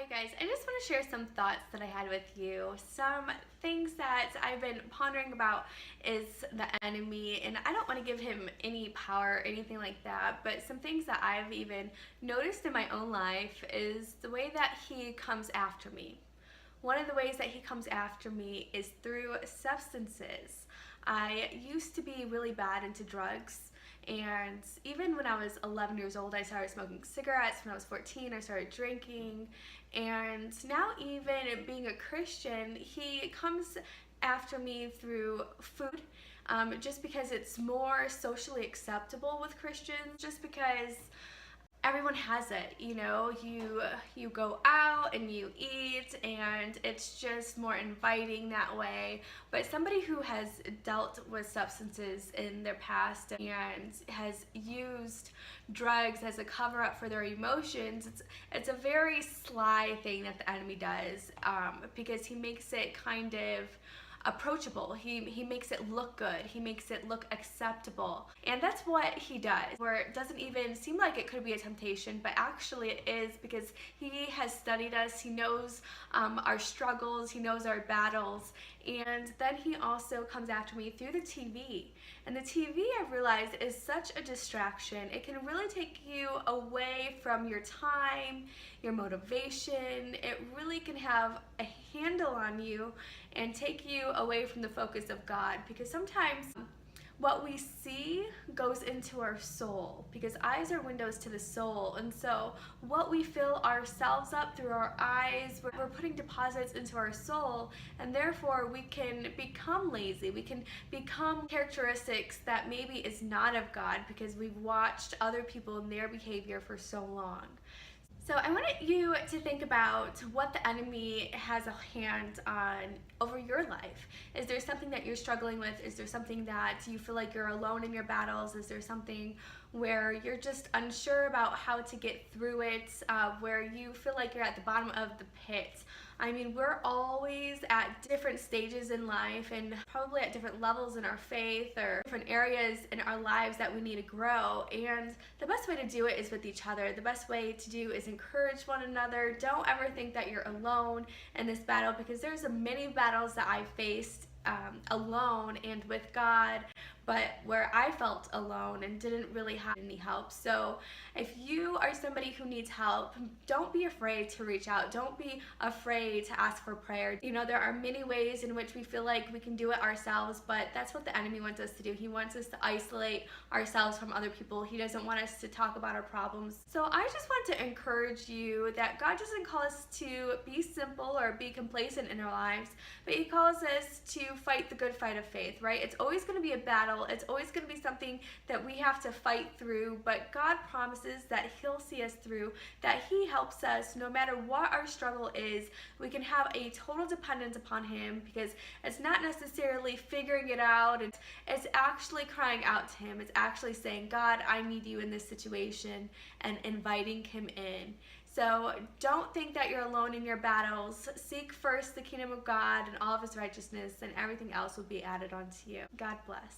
Hi guys, I just want to share some thoughts that I had with you. Some things that I've been pondering about is the enemy, and I don't want to give him any power or anything like that, but some things that I've even noticed in my own life is the way that he comes after me. One of the ways that he comes after me is through substances. I used to be really bad into drugs, and even when I was 11 years old, I started smoking cigarettes. When I was 14, I started drinking. And now, even being a Christian, he comes after me through food, just because it's more socially acceptable with Christians, just because everyone has it, you go out and you eat, and it's just more inviting that way. But somebody who has dealt with substances in their past and has used drugs as a cover-up for their emotions, it's a very sly thing that the enemy does, because he makes it kind of approachable. He makes it look good. He makes it look acceptable. And that's what he does, where it doesn't even seem like it could be a temptation, but actually it is, because he has studied us. He knows our struggles. He knows our battles. And then he also comes after me through the TV. And the TV, I've realized, is such a distraction. It can really take you away from your time, your motivation. It really can have a handle on you and take you away from the focus of God, because sometimes what we see goes into our soul, because eyes are windows to the soul. And so what we fill ourselves up through our eyes, we're putting deposits into our soul, and therefore we can become lazy. We can become characteristics that maybe is not of God, because we've watched other people and their behavior for so long. So I wanted you to think about what the enemy has a hand on over your life. Is there something that you're struggling with? Is there something that you feel like you're alone in your battles? Is there something where you're just unsure about how to get through it, where you feel like you're at the bottom of the pit? I mean, we're always at different stages in life, and probably at different levels in our faith, or different areas in our lives that we need to grow. And the best way to do it is with each other. The best way to do is encourage one another. Don't ever think that you're alone in this battle, because there's many battles that I've faced alone and with God, but where I felt alone and didn't really have any help. So if you are somebody who needs help, don't be afraid to reach out. Don't be afraid to ask for prayer. There are many ways in which we feel like we can do it ourselves, but that's what the enemy wants us to do. He wants us to isolate ourselves from other people. He doesn't want us to talk about our problems. So I just want to encourage you that God doesn't call us to be simple or be complacent in our lives, but He calls us to fight the good fight of faith, right? It's always going to be a battle. It's always going to be something that we have to fight through, but God promises that He'll see us through, that He helps us no matter what our struggle is. We can have a total dependence upon Him, because it's not necessarily figuring it out. It's actually crying out to Him. It's actually saying, God, I need you in this situation, and inviting Him in. So don't think that you're alone in your battles. Seek first the kingdom of God and all of His righteousness, and everything else will be added onto you. God bless.